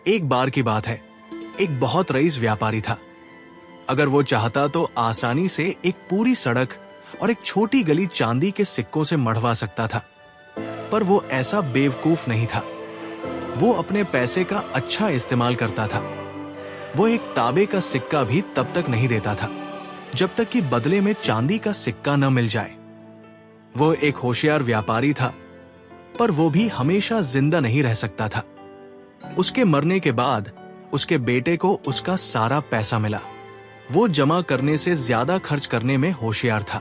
एक बार की बात है, एक बहुत रईस व्यापारी था। अगर वो चाहता तो आसानी से एक पूरी सड़क और एक छोटी गली चांदी के सिक्कों से मढ़वा सकता था, पर वो ऐसा बेवकूफ नहीं था। वो अपने पैसे का अच्छा इस्तेमाल करता था। वो एक तांबे का सिक्का भी तब तक नहीं देता था जब तक कि बदले में चांदी का सिक्का न मिल जाए। वो एक होशियार व्यापारी था, पर वो भी हमेशा जिंदा नहीं रह सकता था। उसके मरने के बाद उसके बेटे को उसका सारा पैसा मिला। वो जमा करने से ज्यादा खर्च करने में होशियार था।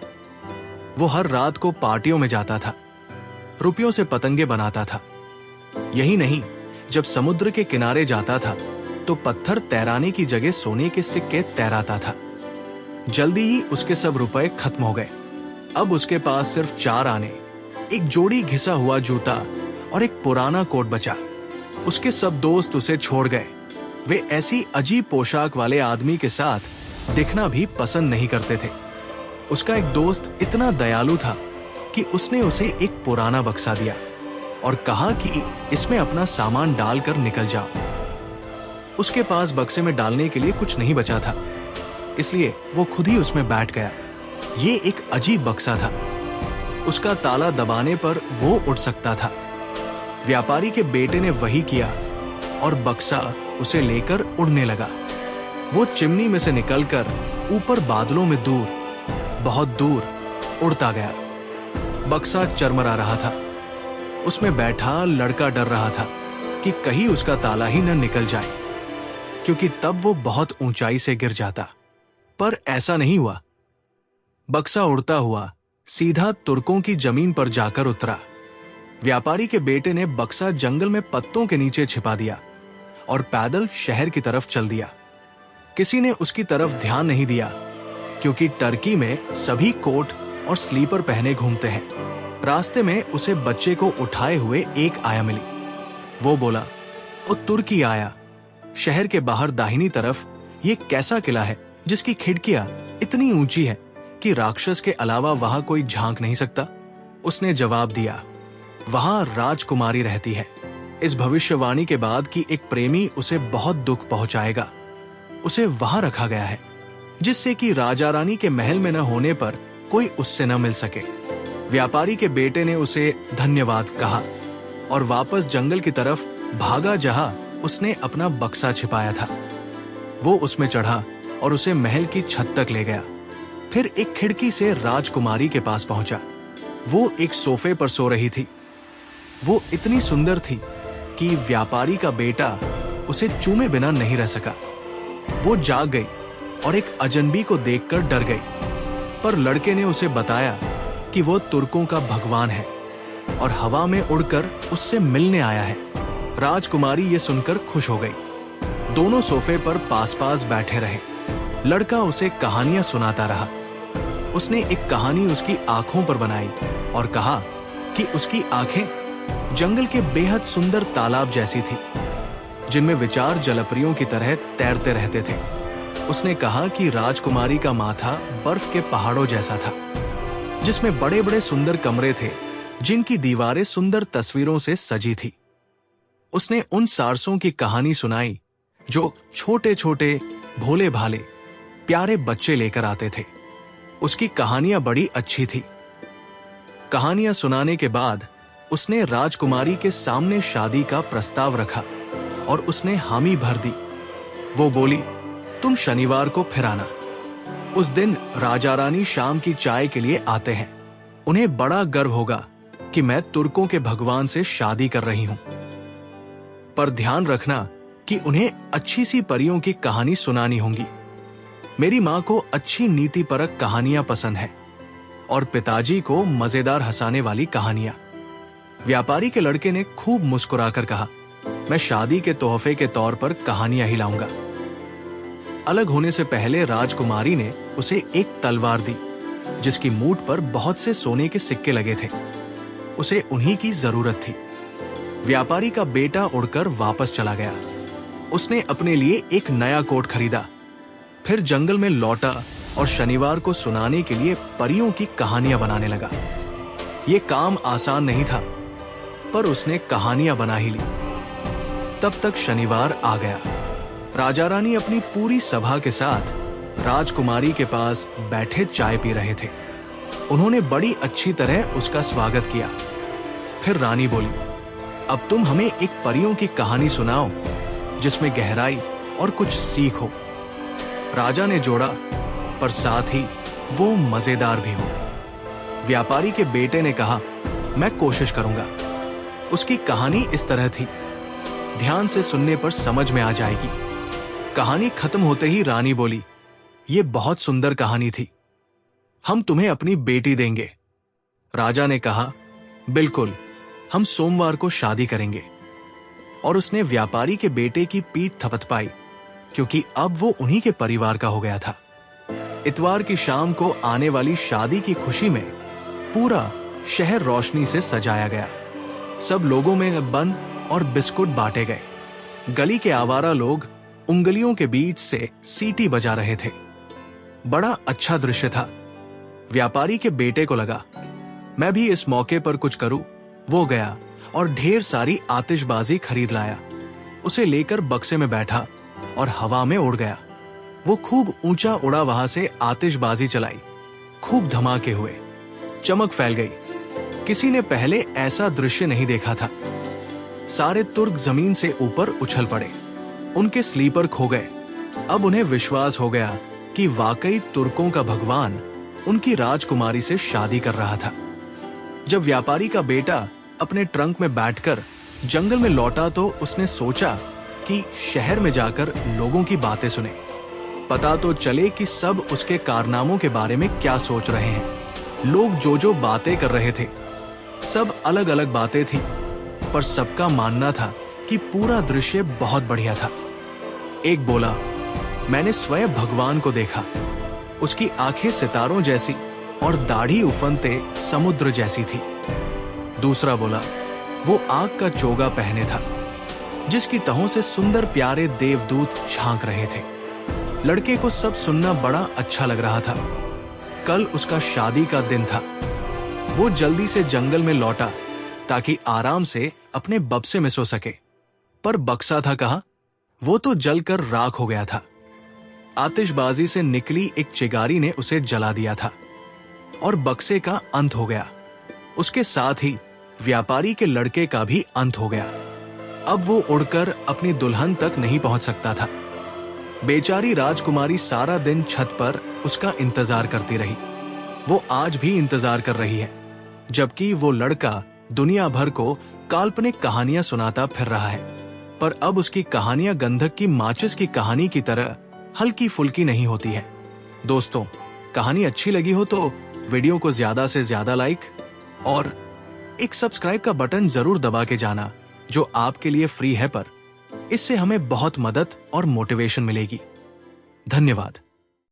वो हर रात को पार्टियों में जाता था, रुपयों से पतंगे बनाता था। यही नहीं, जब समुद्र के किनारे जाता था तो पत्थर तैराने की जगह सोने के सिक्के तैराता था। जल्दी ही उसके सब रुपए खत्म हो गए। अब उसके पास सिर्फ 4 आने, एक जोड़ी घिसा हुआ जूता और एक पुराना कोट बचा। उसके सब दोस्त उसे छोड़ गए। वे ऐसी अजीब पोशाक वाले आदमी के साथ दिखना भी पसंद नहीं करते थे। उसका एक दोस्त इतना दयालु था कि उसने उसे एक पुराना बक्सा दिया और कहा कि इसमें अपना सामान डालकर निकल जाओ। उसके पास बक्से में डालने के लिए कुछ नहीं बचा था, इसलिए वो खुद ही उसमें बैठ गया। ये एक अजीब बक्सा था। उसका ताला दबाने पर वो उठ सकता था। व्यापारी के बेटे ने वही किया और बक्सा उसे लेकर उड़ने लगा। वो चिमनी में से निकलकर ऊपर बादलों में दूर, बहुत दूर उड़ता गया। बक्सा चरमरा रहा था। उसमें बैठा लड़का डर रहा था कि कहीं उसका ताला ही न निकल जाए, क्योंकि तब वो बहुत ऊंचाई से गिर जाता। पर ऐसा नहीं हुआ। बक्सा उड़ता हुआ सीधा तुर्कों की जमीन पर जाकर उतरा। व्यापारी के बेटे ने बक्सा जंगल में पत्तों के नीचे छिपा दिया और पैदल शहर की तरफ चल दिया। किसी ने उसकी तरफ ध्यान नहीं दिया, क्योंकि टर्की में सभी कोट और स्लीपर पहने घूमते हैं। रास्ते में उसे बच्चे को उठाए हुए एक आया मिली। वो बोला, ओ तुर्की आया, शहर के बाहर दाहिनी तरफ ये कैसा किला है जिसकी खिड़कियां इतनी ऊंची है कि राक्षस के अलावा वहां कोई झांक नहीं सकता। उसने जवाब दिया, वहां राजकुमारी रहती है। इस भविष्यवाणी के बाद कि एक प्रेमी उसे बहुत दुख पहुंचाएगा, उसे वहां रखा गया है, जिससे कि राजा रानी के महल में न होने पर कोई उससे न मिल सके। व्यापारी के बेटे ने उसे धन्यवाद कहा और वापस जंगल की तरफ भागा जहां उसने अपना बक्सा छिपाया था। वो उसमें चढ़ा और उसे महल की छत तक ले गया। फिर एक खिड़की से राजकुमारी के पास पहुंचा। वो एक सोफे पर सो रही थी। वो इतनी सुंदर थी कि व्यापारी का बेटा उसे चूमे बिना नहीं रह सका। वो जाग गई और एक अजनबी को देखकर डर गई, पर लड़के ने उसे बताया कि वो तुर्कों का भगवान है और हवा में उड़कर उससे मिलने आया है। राजकुमारी ये सुनकर खुश हो गई। दोनों सोफे पर पास पास बैठे रहे। लड़का उसे कहानियां सुनाता रहा। उसने एक कहानी उसकी आंखों पर बनाई और कहा कि उसकी आंखें जंगल के बेहद सुंदर तालाब जैसी थी, जिनमें विचार जलपरियों की तरह तैरते रहते थे। उसने कहा कि राजकुमारी का माथा बर्फ के पहाड़ों जैसा था, जिसमें बड़े बड़े सुंदर कमरे थे, जिनकी दीवारें सुंदर तस्वीरों से सजी थी। उसने उन सारसों की कहानी सुनाई जो छोटे छोटे भोले भाले प्यारे बच्चे लेकर आते थे। उसकी कहानियां बड़ी अच्छी थी। कहानियां सुनाने के बाद उसने राजकुमारी के सामने शादी का प्रस्ताव रखा और उसने हामी भर दी। वो बोली, तुम शनिवार को फिर आना। उस दिन राजा रानी शाम की चाय के लिए आते हैं। उन्हें बड़ा गर्व होगा कि मैं तुर्कों के भगवान से शादी कर रही हूं। पर ध्यान रखना कि उन्हें अच्छी सी परियों की कहानी सुनानी होगी। मेरी माँ को अच्छी नीतिपरक कहानियां पसंद है और पिताजी को मजेदार हंसाने वाली कहानियां। व्यापारी के लड़के ने खूब मुस्कुराकर कहा, मैं शादी के तोहफे के तौर पर कहानियां ही लाऊंगा। अलग होने से पहले राजकुमारी ने उसे एक तलवार दी, जिसकी मूठ पर बहुत से सोने के सिक्के लगे थे। उसे उन्हीं की जरूरत थी। व्यापारी का बेटा उड़कर वापस चला गया। उसने अपने लिए एक नया कोट खरीदा, फिर जंगल में लौटा और शनिवार को सुनाने के लिए परियों की कहानियां बनाने लगा। यह काम आसान नहीं था, पर उसने कहानियां बना ही ली। तब तक शनिवार आ गया। राजा रानी अपनी पूरी सभा के साथ राजकुमारी के पास बैठे चाय पी रहे थे। उन्होंने बड़ी अच्छी तरह उसका स्वागत किया। फिर रानी बोली, अब तुम हमें एक परियों की कहानी सुनाओ जिसमें गहराई और कुछ सीख हो। राजा ने जोड़ा, पर साथ ही वो मजेदार भी हो। व्यापारी के बेटे ने कहा, मैं कोशिश करूंगा। उसकी कहानी इस तरह थी, ध्यान से सुनने पर समझ में आ जाएगी। कहानी खत्म होते ही रानी बोली, ये बहुत सुंदर कहानी थी, हम तुम्हें अपनी बेटी देंगे। राजा ने कहा, बिल्कुल, हम सोमवार को शादी करेंगे। और उसने व्यापारी के बेटे की पीठ थपथपाई, क्योंकि अब वो उन्हीं के परिवार का हो गया था। इतवार की शाम को आने वाली शादी की खुशी में पूरा शहर रोशनी से सजाया गया। सब लोगों में बन और बिस्कुट बांटे गए। गली के आवारा लोग उंगलियों के बीच से सीटी बजा रहे थे। बड़ा अच्छा दृश्य था। व्यापारी के बेटे को लगा, मैं भी इस मौके पर कुछ करूं। वो गया और ढेर सारी आतिशबाजी खरीद लाया। उसे लेकर बक्से में बैठा और हवा में उड़ गया। वो खूब ऊंचा उड़ा, वहां से आतिशबाजी चलाई। खूब धमाके हुए, चमक फैल गई। किसी ने पहले ऐसा दृश्य नहीं देखा था। सारे तुर्क जमीन से ऊपर उछल पड़े। उनके स्लीपर खो गए। अब उन्हें विश्वास हो गया कि वाकई तुर्कों का भगवान उनकी राजकुमारी से शादी कर रहा था। जब व्यापारी का बेटा अपने ट्रंक में बैठकर जंगल में लौटा तो उसने सोचा कि शहर में जाकर लोगों की बातें सुने, पता तो चले कि सब उसके कारनामों के बारे में क्या सोच रहे हैं। लोग जो जो बातें कर रहे थे, सब अलग अलग बातें थी, पर सबका मानना था कि पूरा दृश्य बहुत बढ़िया था। एक बोला, मैंने स्वयं भगवान को देखा। उसकी आंखें सितारों जैसी और दाढ़ी उफनते समुद्र जैसी थी। दूसरा बोला, वो आग का चोगा पहने था, जिसकी तहों से सुंदर प्यारे देवदूत झांक रहे थे। लड़के को सब सुनना बड़ा अच्छा लग रहा था। कल उसका शादी का दिन था। वो जल्दी से जंगल में लौटा ताकि आराम से अपने बक्से में सो सके। पर बक्सा था कहाँ? वो तो जलकर राख हो गया था। आतिशबाजी से निकली एक चिगारी ने उसे जला दिया था और बक्से का अंत हो गया। उसके साथ ही व्यापारी के लड़के का भी अंत हो गया। अब वो उड़कर अपनी दुल्हन तक नहीं पहुंच सकता था। बेचारी राजकुमारी सारा दिन छत पर उसका इंतजार करती रही। वो आज भी इंतजार कर रही है, जबकि वो लड़का दुनिया भर को काल्पनिक कहानियां सुनाता फिर रहा है। पर अब उसकी कहानियां गंधक की माचिस की कहानी की तरह हल्की फुल्की नहीं होती है। दोस्तों, कहानी अच्छी लगी हो तो वीडियो को ज्यादा से ज्यादा लाइक और एक सब्सक्राइब का बटन जरूर दबा के जाना, जो आपके लिए फ्री है, पर इससे हमें बहुत मदद और मोटिवेशन मिलेगी। धन्यवाद।